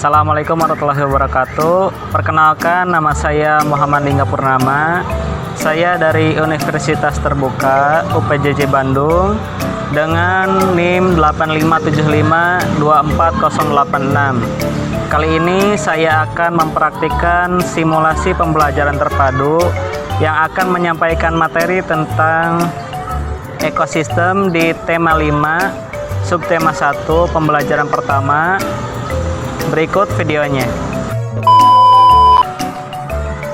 Assalamualaikum warahmatullahi wabarakatuh. Perkenalkan, nama saya Muhammad Lingga Purnama. Saya dari Universitas Terbuka UPJJ Bandung dengan NIM 857524086. Kali ini saya akan mempraktikkan simulasi pembelajaran terpadu yang akan menyampaikan materi tentang ekosistem di tema 5, subtema 1, pembelajaran pertama. Berikut videonya.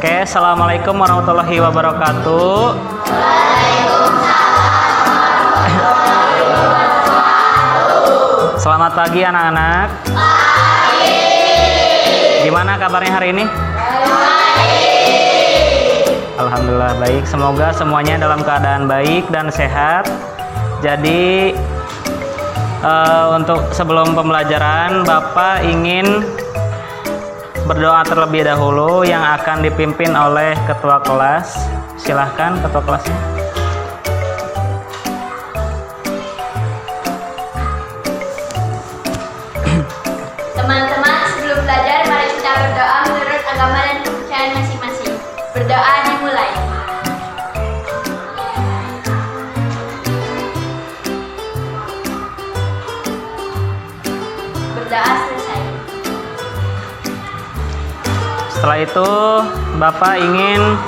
Oke, assalamualaikum warahmatullahi wabarakatuh. Selamat pagi anak-anak. Gimana kabarnya hari ini? Alhamdulillah baik. Semoga semuanya dalam keadaan baik dan sehat. Jadi untuk sebelum pembelajaran, Bapak ingin berdoa terlebih dahulu yang akan dipimpin oleh ketua kelas. Silahkan ketua kelasnya. Teman-teman, sebelum belajar, mari kita berdoa menurut agama dan kepercayaan masing-masing. Berdoa dimulai. Berdoa selesai. Setelah itu, Bapak ingin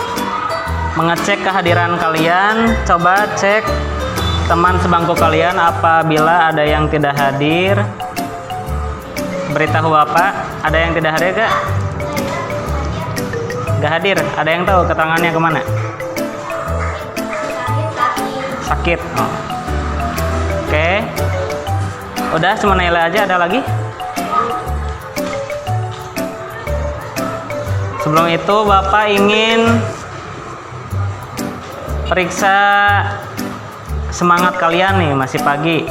mengecek kehadiran kalian. Coba cek teman sebangku kalian, apabila ada yang tidak hadir, beritahu Bapak. Ada yang tidak hadir gak? Gak hadir? Ada yang tahu keterangannya kemana? Sakit. Oh. Oke. Udah, cuma Naila aja. Ada lagi? Sebelum itu Bapak ingin periksa semangat kalian nih, masih pagi.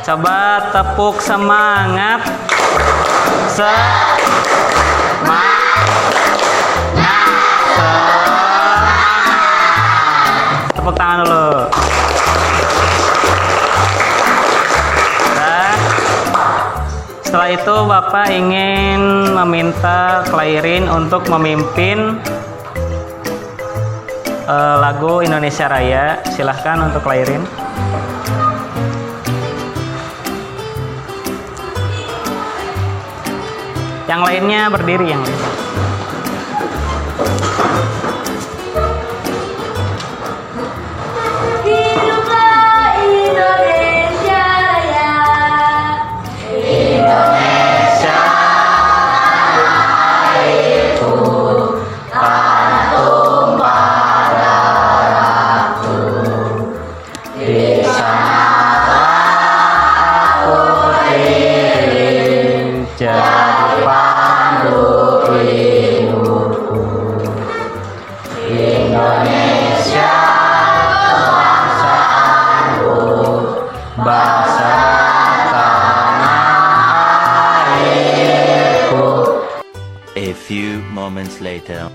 Coba tepuk semangat. Tepuk tangan dulu. Setelah itu Bapak ingin meminta Clairin untuk memimpin lagu Indonesia Raya. Silahkan untuk Clairin. Yang lainnya berdiri, yang lain. Hiduplah Indonesia Raya. Indonesia itu tanah tumpah darahku. Di sanalah aku berdiri, jadi pandu hidupku. Indonesia bangsaanku, bangsa tanah airku. A few moments later.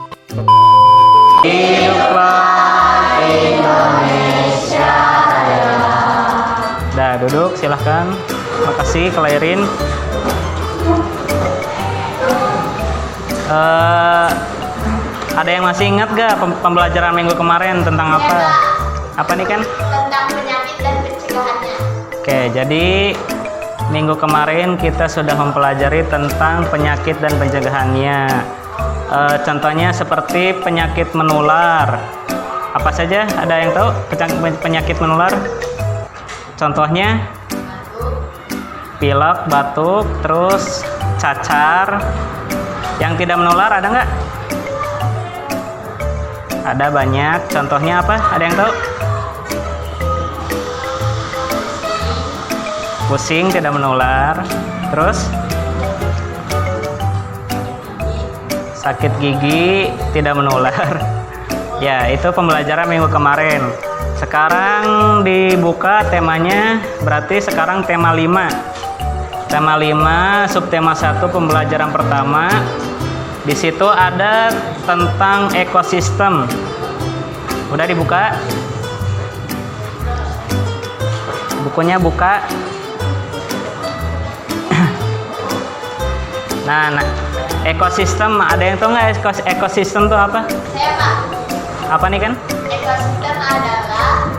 Hiduplah Indonesia Raya. Dah, duduk silahkan. Makasih Clairin. Ada yang masih ingat gak pembelajaran minggu kemarin tentang apa? Apa nih kan? Tentang penyakit dan pencegahannya. Oke, jadi minggu kemarin kita sudah mempelajari tentang penyakit dan pencegahannya. Contohnya seperti penyakit menular. Apa saja? Ada yang tahu penyakit menular? Contohnya pilek, batuk, terus cacar. Yang tidak menular ada nggak? Ada banyak. Contohnya apa? Ada yang tahu? Pusing tidak menular. Terus sakit gigi tidak menular. Ya, itu pembelajaran minggu kemarin. Sekarang dibuka temanya, berarti sekarang tema 5. Tema 5, subtema 1, pembelajaran pertama. Di situ ada tentang ekosistem. Udah dibuka? Bukunya buka. Nah, ekosistem, ada yang tahu nggak ekosistem itu apa? Saya Pak. Apa nih kan? Ekosistem adalah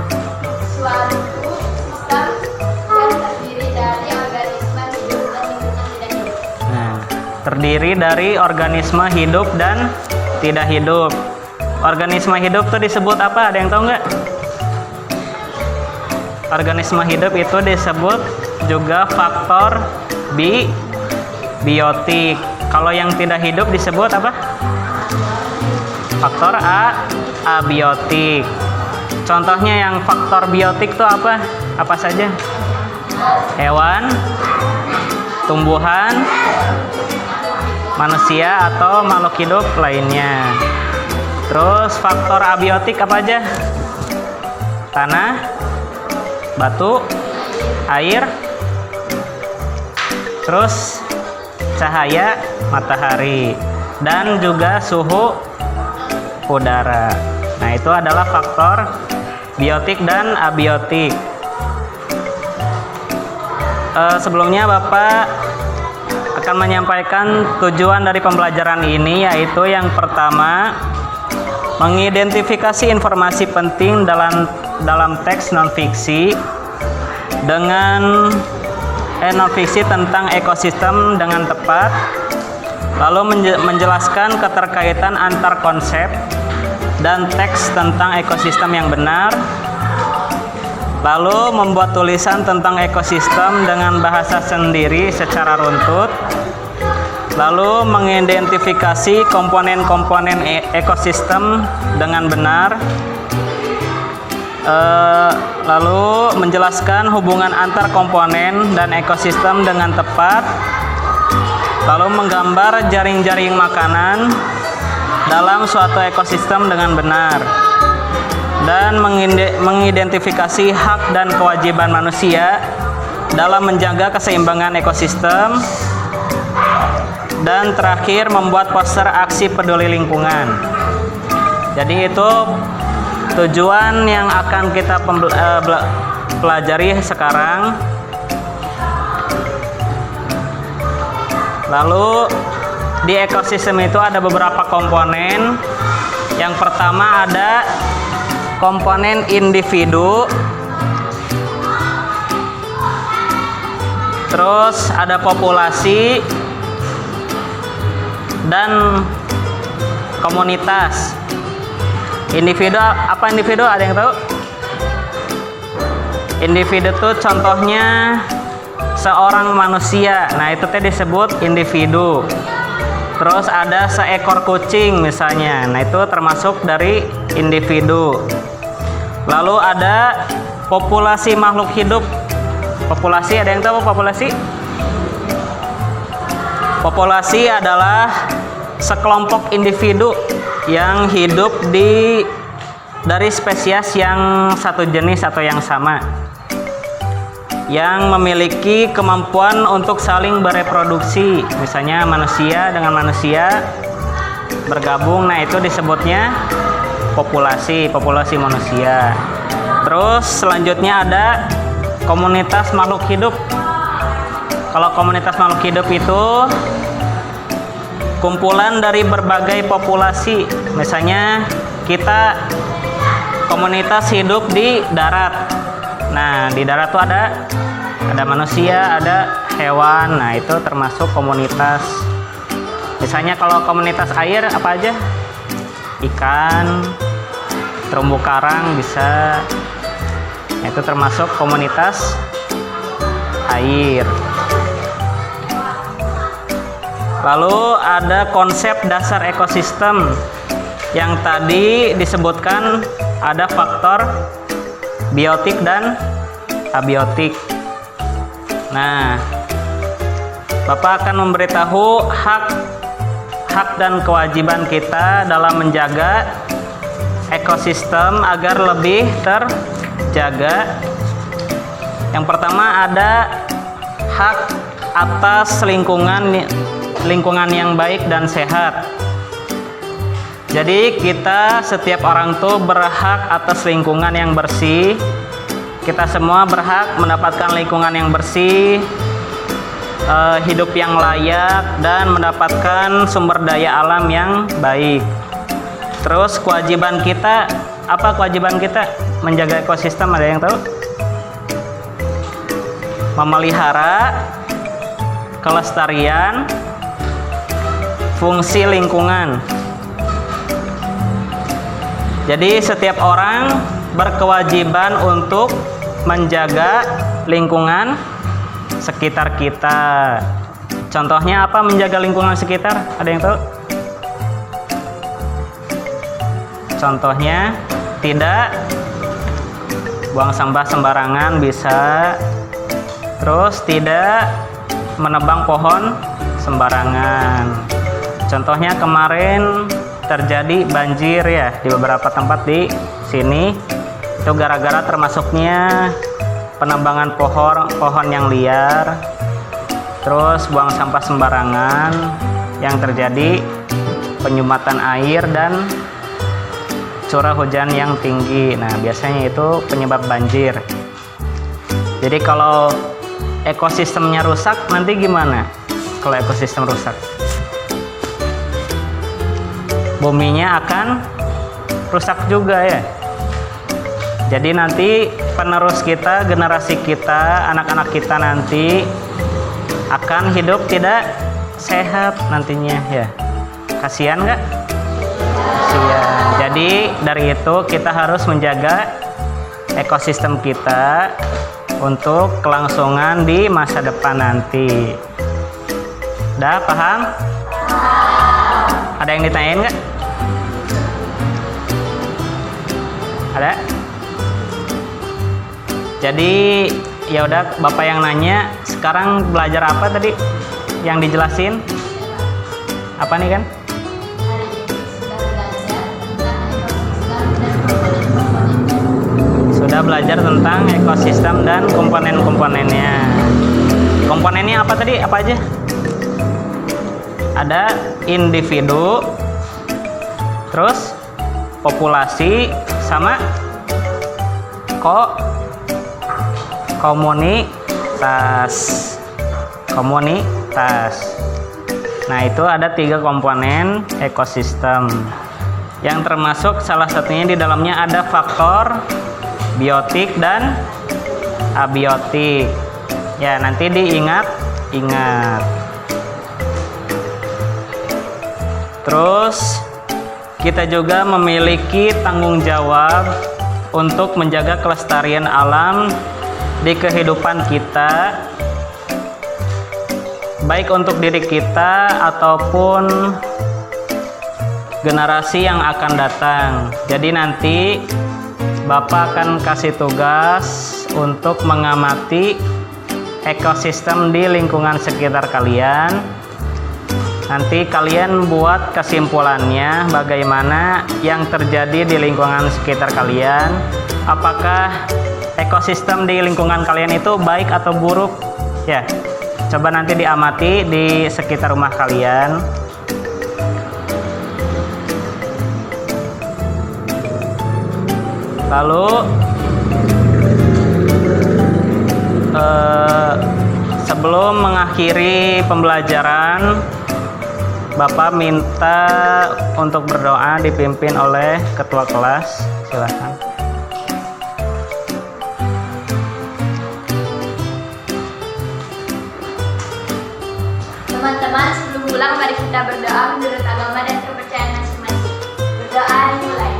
suatu sistem yang terdiri dari organisme hidup dan lingkungan tidak hidup. Nah, terdiri dari organisme hidup dan tidak hidup. Organisme hidup tuh disebut apa? Ada yang tahu nggak? Organisme hidup itu disebut juga faktor biotik. Kalau yang tidak hidup disebut apa? Faktor abiotik. Contohnya yang faktor biotik itu apa? Apa saja? Hewan, tumbuhan, manusia atau makhluk hidup lainnya. Terus faktor abiotik apa aja? Tanah, batu, air, terus cahaya matahari, dan juga suhu udara. Nah, itu adalah faktor biotik dan abiotik. Sebelumnya Bapak akan menyampaikan tujuan dari pembelajaran ini, yaitu yang pertama, mengidentifikasi informasi penting dalam teks non-fiksi dengan non-fiksi tentang ekosistem dengan tepat, lalu menjelaskan keterkaitan antar konsep dan teks tentang ekosistem yang benar, lalu membuat tulisan tentang ekosistem dengan bahasa sendiri secara runtut, lalu mengidentifikasi komponen-komponen ekosistem dengan benar, lalu menjelaskan hubungan antar komponen dan ekosistem dengan tepat, lalu menggambar jaring-jaring makanan dalam suatu ekosistem dengan benar, dan mengidentifikasi hak dan kewajiban manusia dalam menjaga keseimbangan ekosistem, dan terakhir membuat poster aksi peduli lingkungan. Jadi itu tujuan yang akan kita pelajari sekarang. Lalu di ekosistem itu ada beberapa komponen. Yang pertama ada komponen individu, terus ada populasi dan komunitas. Individu, apa individu? Ada yang tahu? Individu itu contohnya seorang manusia. Nah, itu teh disebut individu. Terus ada seekor kucing misalnya. Nah, itu termasuk dari individu. Lalu ada populasi makhluk hidup. Populasi, ada yang tahu populasi? Populasi adalah sekelompok individu yang hidup dari spesies yang satu jenis atau yang sama, yang memiliki kemampuan untuk saling bereproduksi. Misalnya manusia dengan manusia bergabung, nah itu disebutnya populasi manusia. Terus selanjutnya ada komunitas makhluk hidup. Kalau komunitas makhluk hidup itu kumpulan dari berbagai populasi. Misalnya kita komunitas hidup di darat. Nah, di darat tuh ada manusia, ada hewan. Nah, itu termasuk komunitas. Misalnya kalau komunitas air apa aja? Ikan, terumbu karang bisa. Nah, itu termasuk komunitas air. Lalu ada konsep dasar ekosistem. Yang tadi disebutkan ada faktor biotik dan abiotik. Nah, Bapak akan memberitahu hak dan kewajiban kita dalam menjaga ekosistem agar lebih terjaga. Yang pertama ada hak atas lingkungan yang baik dan sehat. Jadi kita setiap orang tuh berhak atas lingkungan yang bersih. Kita semua berhak mendapatkan lingkungan yang bersih, hidup yang layak dan mendapatkan sumber daya alam yang baik. Terus kewajiban kita, apa kewajiban kita menjaga ekosistem, ada yang tahu? Memelihara kelestarian fungsi lingkungan. Jadi setiap orang berkewajiban untuk menjaga lingkungan sekitar kita. Contohnya apa menjaga lingkungan sekitar? Ada yang tahu? Contohnya tidak buang sampah sembarangan bisa. Terus tidak menebang pohon sembarangan. Contohnya kemarin terjadi banjir ya di beberapa tempat di sini. Itu gara-gara termasuknya penebangan pohon yang liar, terus buang sampah sembarangan, yang terjadi penyumbatan air dan curah hujan yang tinggi. Nah, biasanya itu penyebab banjir. Jadi kalau ekosistemnya rusak, nanti gimana? Kalau ekosistem rusak, buminya akan rusak juga ya. Jadi nanti penerus kita, generasi kita, anak-anak kita nanti akan hidup tidak sehat nantinya ya. Kasihan nggak? Kasihan. Jadi dari itu kita harus menjaga ekosistem kita untuk kelangsungan di masa depan nanti. Udah paham? Ada yang ditanyain nggak? Ada? Jadi ya udah, Bapak yang nanya, sekarang belajar apa tadi yang dijelasin? Apa nih kan? Hari ini sudah belajar tentang ekosistem dan komponen-komponennya. Sudah belajar tentang ekosistem dan komponennya. Komponennya apa tadi? Apa aja? Ada individu, terus populasi, sama komunitas. Nah, itu ada 3 komponen ekosistem yang termasuk salah satunya di dalamnya ada faktor biotik dan abiotik. Ya, nanti diingat. Terus kita juga memiliki tanggung jawab untuk menjaga kelestarian alam di kehidupan kita, baik untuk diri kita ataupun generasi yang akan datang. Jadi nanti Bapak akan kasih tugas untuk mengamati ekosistem di lingkungan sekitar kalian. Nanti kalian buat kesimpulannya bagaimana yang terjadi di lingkungan sekitar kalian. Apakah ekosistem di lingkungan kalian itu baik atau buruk? Ya, coba nanti diamati di sekitar rumah kalian. Lalu sebelum mengakhiri pembelajaran, Bapak minta untuk berdoa dipimpin oleh ketua kelas. Silakan. Teman-teman, sebelum pulang mari kita berdoa menurut agama dan kepercayaan masing-masing. Berdoa dimulai.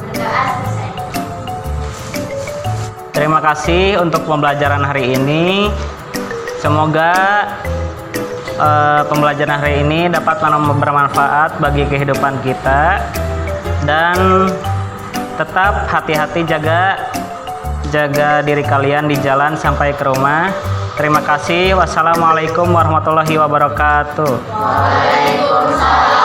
Berdoa selesai. Terima kasih untuk pembelajaran hari ini. Semoga pembelajaran hari ini dapat bermanfaat bagi kehidupan kita, dan tetap hati-hati, jaga diri kalian di jalan sampai ke rumah. Terima kasih. Wassalamualaikum warahmatullahi wabarakatuh. Waalaikumsalam.